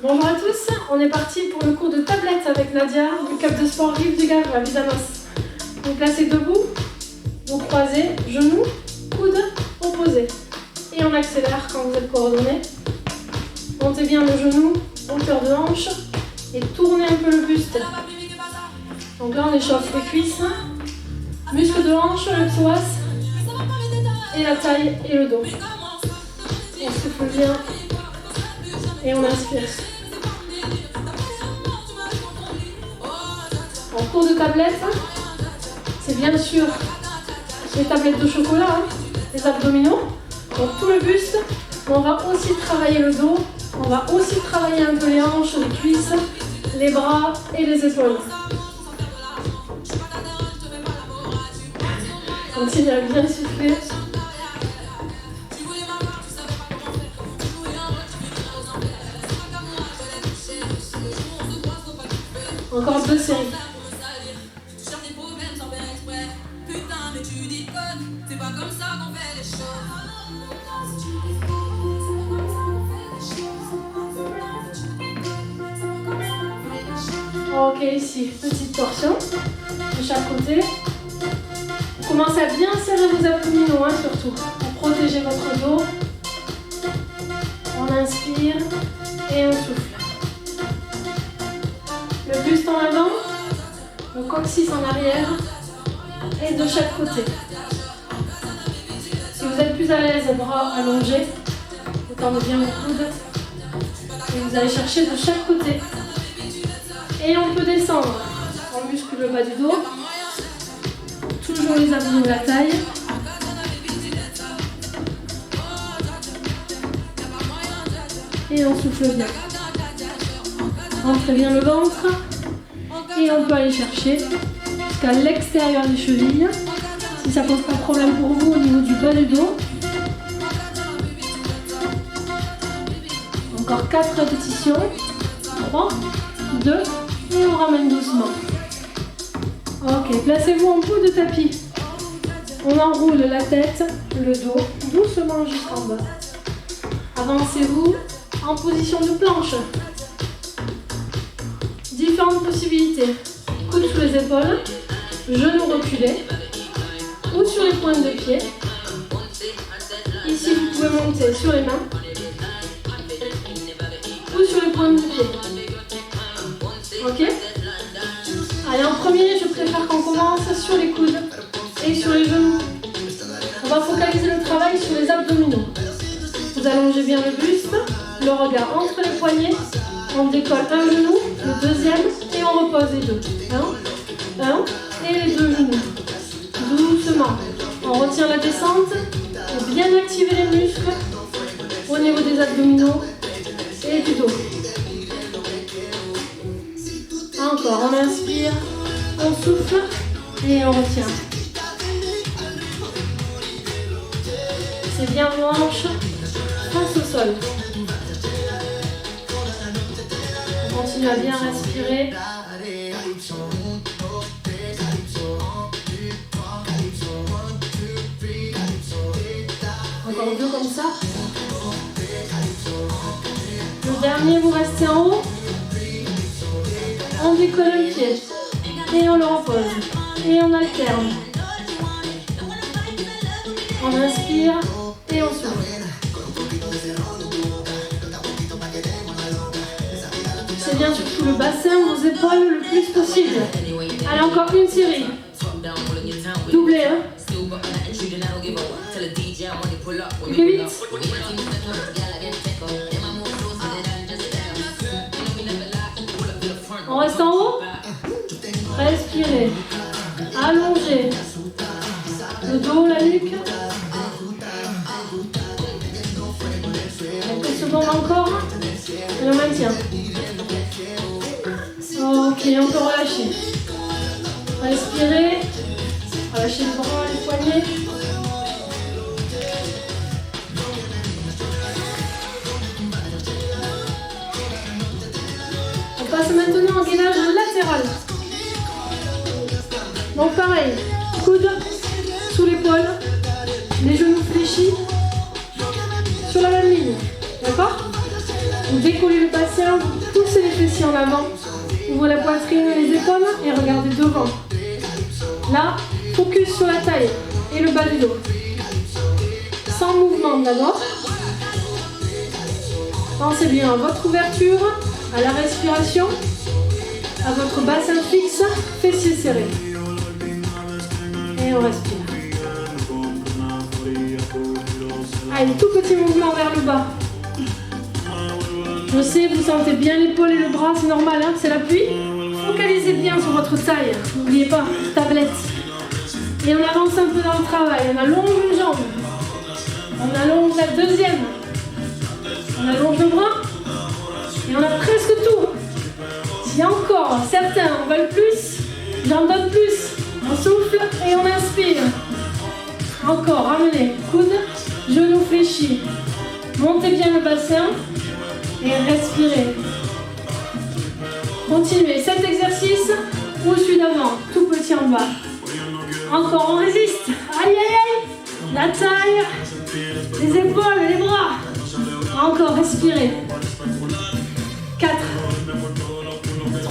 Bonjour à tous, on est parti pour le cours de tablette avec Nadia du club de sport Rive du Gave à Bizanos. Vous placez debout, vous croisez, genoux, coudes opposés. Et on accélère quand vous êtes coordonnés. Montez bien le genou, hauteur de hanche et tournez un peu le buste. Donc là on échauffe les cuisses, muscles de hanche, le psoas et la taille et le dos. On souffle bien et on inspire. En cours de tablette, c'est bien sûr les tablettes de chocolat, les abdominaux, donc tout le buste. On va aussi travailler le dos, on va aussi travailler un peu les hanches, les cuisses, les bras et les épaules. Continuez à bien souffler. Encore 2 séries. Ok, ici, petite torsion de chaque côté. Commencez à bien serrer vos abdominaux, surtout, pour protéger votre dos. On inspire et on souffle. Le buste en avant, le coccyx en arrière et de chaque côté. Si vous êtes plus à l'aise, bras allongés, vous tendez bien le coude et vous allez chercher de chaque côté. Et on peut descendre. On muscle le bas du dos. Toujours les abdominaux, la taille. Et on souffle bien. Rentrez bien le ventre. Et on peut aller chercher jusqu'à l'extérieur des chevilles. Si ça ne pose pas de problème pour vous au niveau du bas du dos. Encore 4 répétitions. 3, 2, et on ramène doucement. Ok, placez-vous en bout de tapis. On enroule la tête, le dos, doucement jusqu'en bas. Avancez-vous en position de planche. Différentes possibilités. Coude sous les épaules, genoux reculés, ou sur les pointes de pied. Ici, vous pouvez monter sur les mains, ou sur les pointes de pied. Ok? Allez, en premier, je préfère qu'on commence sur les coudes et sur les genoux. On va focaliser le travail sur les abdominaux. Vous allongez bien le buste, le regard entre les poignets. On décolle un genou, le deuxième, et on repose les deux. Un, et les deux genoux. Doucement. On retient la descente pour bien activer les muscles au niveau des abdominaux et du dos. Encore, on inspire, on souffle et on retient. C'est bien vos hanches face au sol. On continue à bien respirer. Encore 2 comme ça. Le dernier, vous restez en haut. On décolle un pied et on le repose et on alterne. On inspire et on souffle. C'est bien surtout le bassin, vos épaules le plus possible. Allez, encore une série. Doublez, Plus vite. On reste en haut. Respirez. Allongez. Le dos, la nuque. Quelques secondes encore. Et on maintient. Ok, on peut relâcher. Respirez. Relâchez les bras, les poignets. On passe maintenant au gainage latéral. Donc pareil, coude sous l'épaule, les genoux fléchis sur la même ligne. D'accord? Vous décollez le bassin, vous poussez les fessiers en avant, ouvrez la poitrine et les épaules et regardez devant. Là, focus sur la taille et le bas du dos. Sans mouvement d'abord. Pensez bien à votre ouverture, à la respiration, à votre bassin fixe, fessiers serrés. Et on respire. Allez, tout petit mouvement vers le bas. Je sais, vous sentez bien l'épaule et le bras, c'est normal, hein, c'est l'appui. Focalisez bien sur votre taille. N'oubliez pas, tablette. Et on avance un peu dans le travail. On allonge une jambe. On allonge la deuxième. On allonge le bras. Et on a presque tout. Si encore certains en veulent plus, j'en donne plus. On souffle et on inspire. Encore, ramenez. Coude, genoux fléchis. Montez bien le bassin et respirez. Continuez cet exercice ou celui d'avant, tout petit en bas. Encore, on résiste. Aïe, aïe, aïe. La taille, les épaules, les bras. Encore, respirez. 4,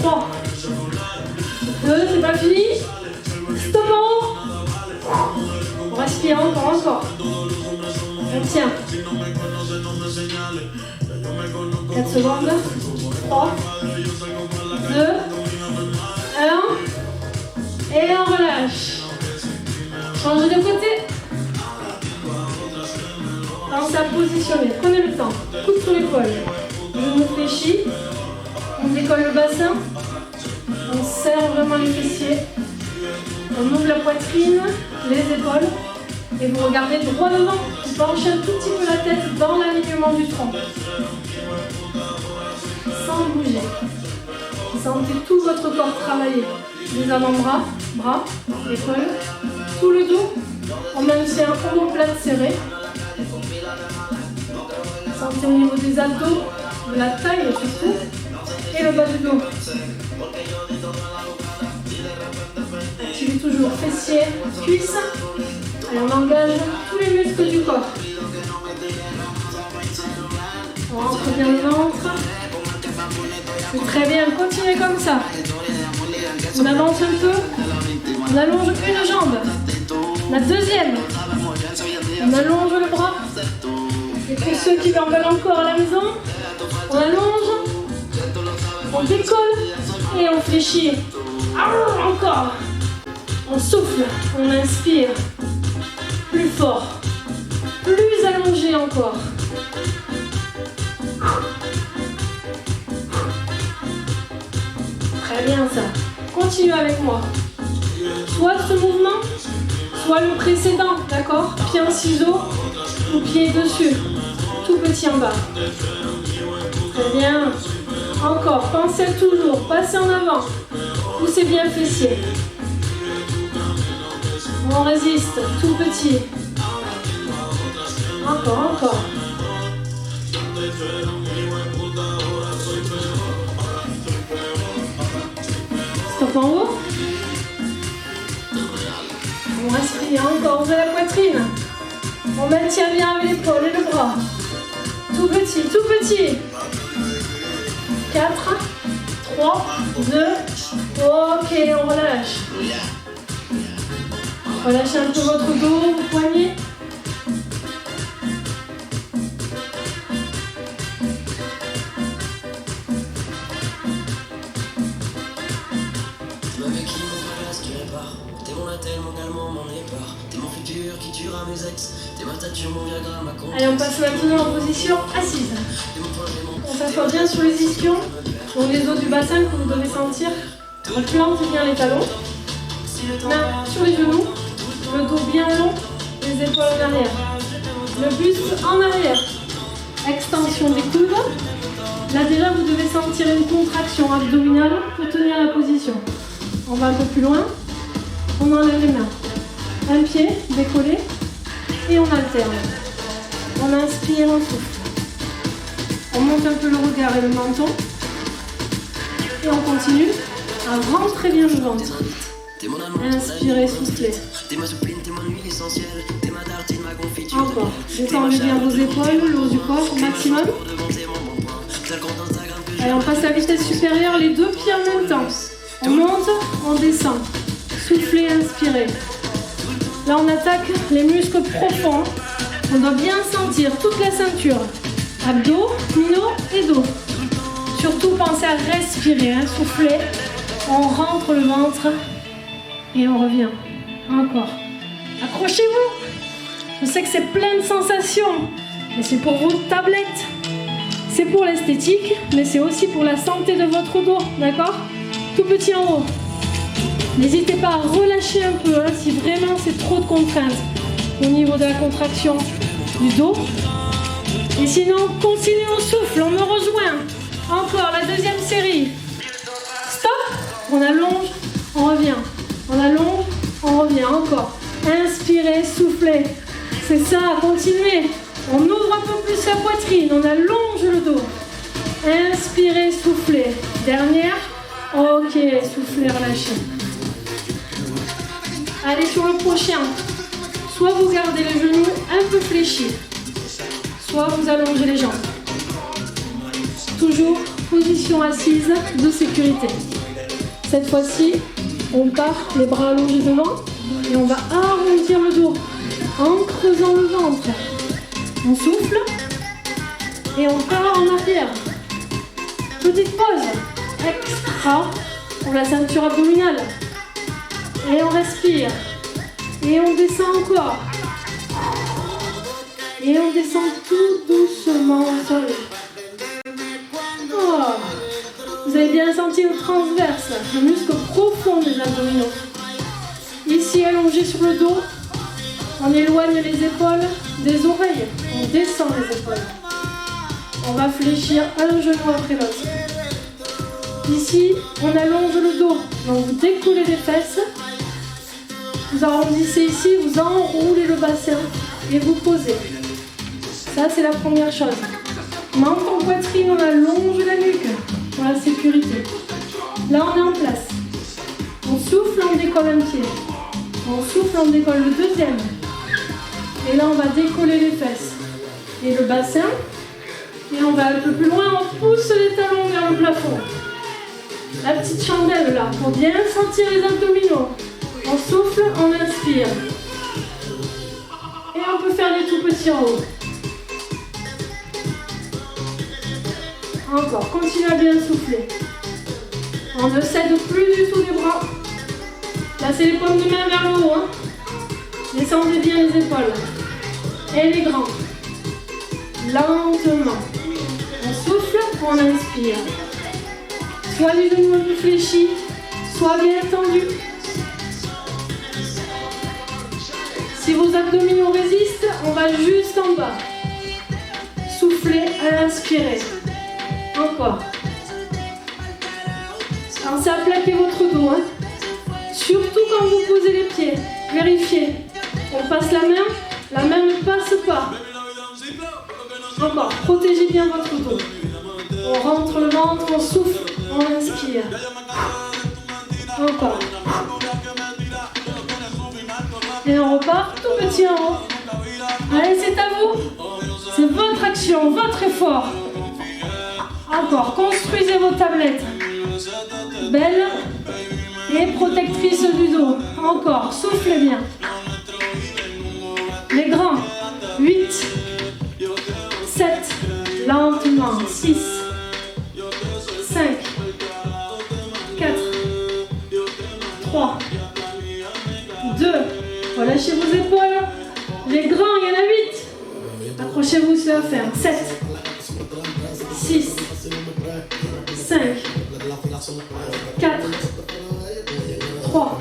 3, 2, c'est pas fini. Stop en haut. On respire encore. On tient. 4 secondes. 3, 2, 1. Et on relâche. Changez de côté. Pensez à positionner. Prenez le temps. Coude sur l'épaule. Genou fléchi. On décolle le bassin. On serre vraiment les fessiers. On ouvre la poitrine, les épaules. Et vous regardez droit devant. Vous penchez un tout petit peu la tête dans l'alignement du tronc. Sans bouger. Vous sentez tout votre corps travailler. Les avant-bras, bras, épaules, tout le dos. On maintient omoplate serré. Sentez au niveau des abdos, de la taille surtout, et le bas du dos. Activez toujours fessiers, cuisses. Allez, on engage tous les muscles du corps. On rentre bien le ventre. C'est très bien, continuez comme ça. On avance un peu. On allonge une jambe. La deuxième. On allonge le bras. Et pour ceux qui en veulent encore à la maison, on allonge. On décolle. Et on fléchit. Encore. On souffle. On inspire. Plus fort. Plus allongé encore. Très bien ça. Continuez avec moi. Soit ce mouvement, soit le précédent, d'accord? Pied en ciseaux ou pied dessus. Tout petit en bas. Très bien. Encore. Pensez toujours. Passez en avant. Poussez bien le fessier. On résiste. Tout petit. Encore. Stop en haut. On respire encore, ouvrez la poitrine. On maintient bien avec l'épaule et le bras. Tout petit. 4, 3, 2. Ok, on relâche. Relâchez un peu votre dos, vos poignets. Allez, on passe maintenant en position assise. On s'assoit bien sur les ischions, donc les os du bassin que vous devez sentir. On plante bien les talons. Main sur les genoux, le dos bien long, les épaules en arrière. Le buste en arrière. Extension des coudes. Là déjà, vous devez sentir une contraction abdominale pour tenir la position. On va un peu plus loin. On enlève les mains. Un pied décollé et on alterne. On inspire, on souffle. On monte un peu le regard et le menton. Et on continue à rentrer bien le ventre. Inspirez, soufflez. Encore. Détendez bien vos épaules, le haut du corps au maximum. Allez, on passe à la vitesse supérieure, les deux pieds en même temps. On monte, on descend. Soufflez, inspirez. Là, on attaque les muscles profonds. On doit bien sentir toute la ceinture. Abdos, minots et dos. Surtout, pensez à respirer, hein, souffler. On rentre le ventre et on revient. Encore. Accrochez-vous. Je sais que c'est plein de sensations, mais c'est pour vos tablettes. C'est pour l'esthétique, mais c'est aussi pour la santé de votre dos, d'accord? Tout petit en haut. N'hésitez pas à relâcher un peu, hein, si vraiment c'est trop de contraintes au niveau de la contraction du dos. Et sinon, continuez au souffle, on me rejoint. Encore, la deuxième série. Stop, on allonge, on revient. On allonge, on revient, encore. Inspirez, soufflez. C'est ça, continuez. On ouvre un peu plus la poitrine, on allonge le dos. Inspirez, soufflez. Dernière. Ok, soufflez, relâchez. Allez sur le prochain. Soit vous gardez les genoux un peu fléchis, soit vous allongez les jambes. Toujours position assise de sécurité. Cette fois-ci, on part les bras allongés devant et on va arrondir le dos en creusant le ventre. On souffle et on part en arrière. Petite pause extra pour la ceinture abdominale. Et on respire. Et on descend encore. Et on descend tout doucement au sol. Oh. Vous avez bien senti le transverse, le muscle profond des abdominaux. Ici, allongé sur le dos, on éloigne les épaules des oreilles. On descend les épaules. On va fléchir un genou après l'autre. Ici, on allonge le dos. Donc vous découlez les fesses. Vous arrondissez ici, vous enroulez le bassin et vous posez. Ça, c'est la première chose. Menton, poitrine, on allonge la nuque pour la sécurité. Là, on est en place. On souffle, on décolle un pied. On souffle, on décolle le deuxième. Et là, on va décoller les fesses et le bassin. Et on va un peu plus loin, on pousse les talons vers le plafond. La petite chandelle là, pour bien sentir les abdominaux. On souffle, on inspire. Et on peut faire des tout petits en haut. Encore, continuez à bien souffler. On ne cède plus du tout les bras. Là, c'est les paumes de main vers le haut. Hein. Descendez bien les épaules. Et les grands. Lentement. On souffle, on inspire. Soit les genoux un peu fléchis, soit bien tendus. Si vos abdominaux résistent, on va juste en bas. Soufflez à l'inspirer. Encore. Pensez à plaquer votre dos. Hein. Surtout quand vous posez les pieds. Vérifiez. On passe la main ne passe pas. Encore. Protégez bien votre dos. On rentre le ventre, on souffle, on inspire. Encore. Et on repart tout petit en haut. Allez, c'est à vous. C'est votre action, votre effort. Encore, construisez vos tablettes. Belles et protectrices du dos. Encore, soufflez bien. Les grands. 8, 7, lentement. 6, 5, 4, 3, 2. Relâchez vos épaules. Les grands, il y en a 8. Accrochez-vous, ça va faire 7, 6, 5, 4, 3,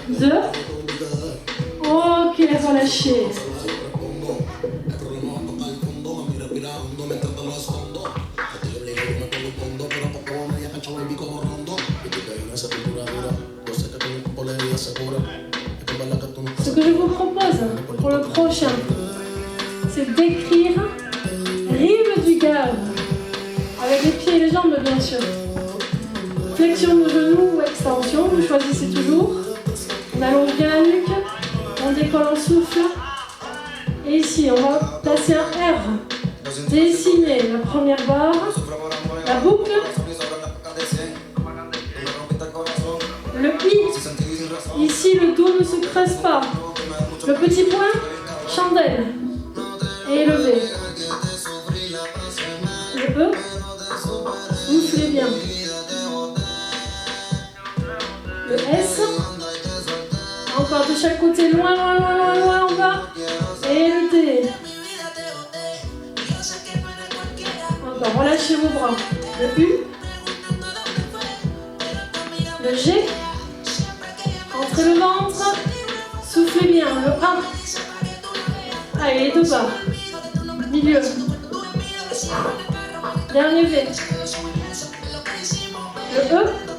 2. Ok, relâchez. Ce que je vous propose pour le prochain, c'est d'écrire rive du Gave, avec les pieds et les jambes bien sûr. Flexion de genoux ou extension, vous choisissez toujours. On allonge bien la nuque, on décolle en souffle. Et ici, on va placer un R. Dessinez la première barre, la ne se creuse pas. Le petit point, chandelle. Et élevé. Le E, soufflez bien. Le S, encore de chaque côté, loin, loin, loin, loin, loin, en bas. Et le T. Encore, relâchez vos bras. Le U, le G, entrez le ventre, soufflez bien. Le A, allez, les deux bas. Milieu. Dernier V. Le E.